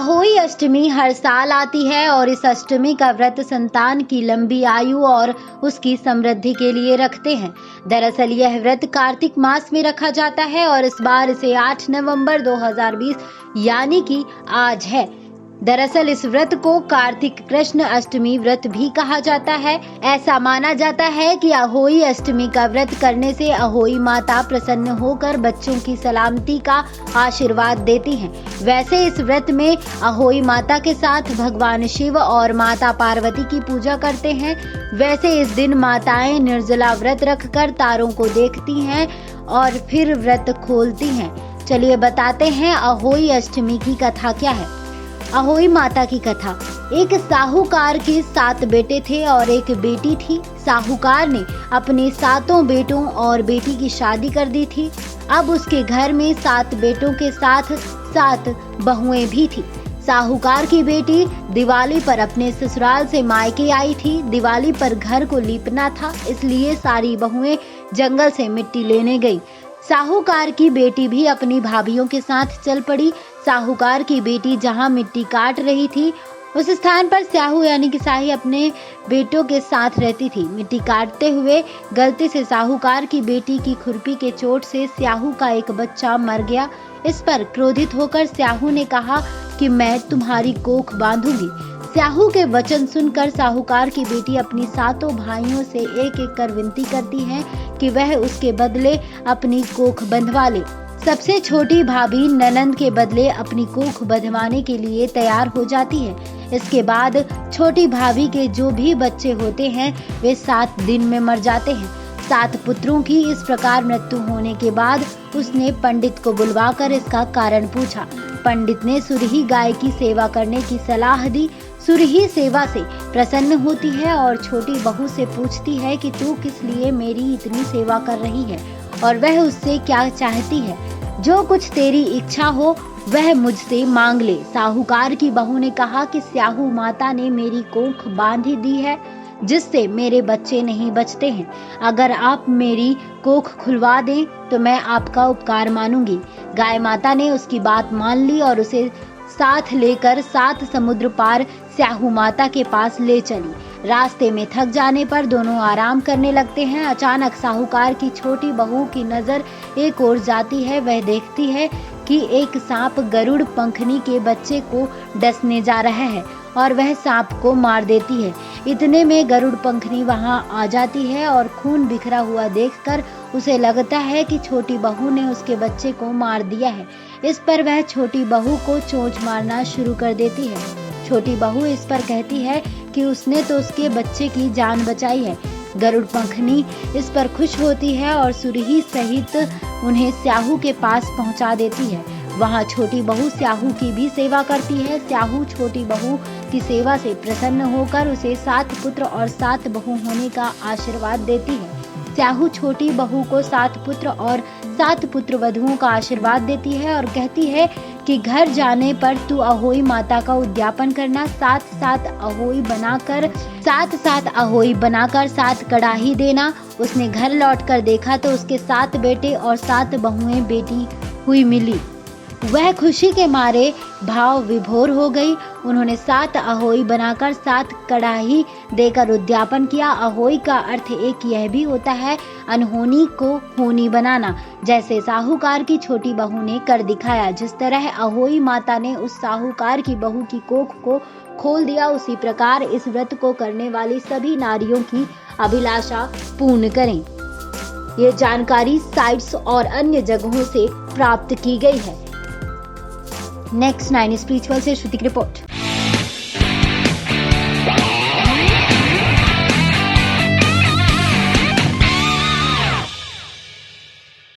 अहोई अष्टमी हर साल आती है और इस अष्टमी का व्रत संतान की लंबी आयु और उसकी समृद्धि के लिए रखते हैं। दरअसल यह व्रत कार्तिक मास में रखा जाता है और इस बार इसे 8 नवंबर 2020 यानी कि आज है। दरअसल इस व्रत को कार्तिक कृष्ण अष्टमी व्रत भी कहा जाता है। ऐसा माना जाता है कि अहोई अष्टमी का व्रत करने से अहोई माता प्रसन्न होकर बच्चों की सलामती का आशीर्वाद देती हैं। वैसे इस व्रत में अहोई माता के साथ भगवान शिव और माता पार्वती की पूजा करते हैं। वैसे इस दिन माताएं निर्जला व्रत रखकर तारों को देखती हैं और फिर व्रत खोलती हैं। चलिए बताते हैं अहोई अष्टमी की कथा क्या है। अहोई माता की कथा। एक साहूकार के 7 बेटे थे और एक बेटी थी। साहूकार ने अपने 7 बेटों और बेटी की शादी कर दी थी। अब उसके घर में 7 बेटों के साथ 7 बहुएं भी थी। साहूकार की बेटी दिवाली पर अपने ससुराल से मायके आई थी। दिवाली पर घर को लीपना था, इसलिए सारी बहुएं जंगल से मिट्टी लेने गई। साहूकार की बेटी भी अपनी भाभीयों के साथ चल पड़ी। साहूकार की बेटी जहां मिट्टी काट रही थी, उस स्थान पर स्याहू यानी कि साही अपने बेटों के साथ रहती थी। मिट्टी काटते हुए गलती से साहूकार की बेटी की खुरपी के चोट से स्याहू का एक बच्चा मर गया। इस पर क्रोधित होकर स्याहू ने कहा कि मैं तुम्हारी कोख बांधूंगी। स्याहू के वचन सुनकर साहूकार की बेटी अपनी 7 भाइयों से एक-एक कर विनती करती है कि वह उसके बदले अपनी कोख बंधवा ले। सबसे छोटी भाभी ननंद के बदले अपनी कोख बंधवाने के लिए तैयार हो जाती है। इसके बाद छोटी भाभी के जो भी बच्चे होते हैं वे 7 दिन में मर जाते हैं। 7 पुत्रों की इस प्रकार मृत्यु होने के बाद उसने पंडित को बुलवाकर इसका कारण पूछा। पंडित ने सुरही गाय की सेवा करने की सलाह दी। सुरही सेवा से प्रसन्न होती है और छोटी बहू से पूछती है कि तू किस लिए मेरी इतनी सेवा कर रही है और वह उससे क्या चाहती है। जो कुछ तेरी इच्छा हो वह मुझसे मांग ले। साहूकार की बहू ने कहा कि स्याहू माता ने मेरी कोख बांध दी है, जिससे मेरे बच्चे नहीं बचते हैं। अगर आप मेरी कोख खुलवा दें तो मैं आपका उपकार मानूंगी। गाय माता ने उसकी बात मान ली और उसे साथ लेकर 7 समुद्र पार स्याहू माता के पास ले चली। रास्ते में थक जाने पर दोनों आराम करने लगते हैं। अचानक साहूकार की छोटी बहू की नजर एक ओर जाती है। वह देखती है कि एक सांप गरुड़ पंखनी के बच्चे को डसने जा रहा है और वह सांप को मार देती है। इतने में गरुड़ पंखनी वहां आ जाती है और खून बिखरा हुआ देखकर उसे लगता है कि छोटी बहू ने उसके बच्चे को मार दिया है। इस पर वह छोटी बहू को चोंच मारना शुरू कर देती है। छोटी बहू इस पर कहती है कि उसने तो उसके बच्चे की जान बचाई है। गरुड़ पंखनी इस पर खुश होती है और सुरही सहित उन्हें स्याहू के पास पहुंचा देती है। वहां छोटी बहू स्याहू की भी सेवा करती है। स्याहू छोटी बहू की सेवा से प्रसन्न होकर उसे 7 पुत्र और 7 बहू होने का आशीर्वाद देती है। स्याहू छोटी बहू को 7 पुत्र और 7 पुत्र वधुओं का आशीर्वाद देती है और कहती है कि घर जाने पर तू अहोई माता का उद्यापन करना। 7 अहोई बनाकर 7 कड़ाही देना। उसने घर लौटकर देखा तो उसके 7 बेटे और 7 बहुएं बेटी हुई मिली। वह खुशी के मारे भाव विभोर हो गई। उन्होंने 7 अहोई बनाकर 7 कड़ाही देकर उद्यापन किया। अहोई का अर्थ एक यह भी होता है अनहोनी को होनी बनाना, जैसे साहूकार की छोटी बहू ने कर दिखाया। जिस तरह अहोई माता ने उस साहूकार की बहू की कोख को खोल दिया, उसी प्रकार इस व्रत को करने वाली सभी नारियों की अभिलाषा पूर्ण करें। ये जानकारी साइट्स और अन्य जगहों से प्राप्त की गई है। नेक्स्ट 9 स्पिरिचुअल से श्रुति की रिपोर्ट।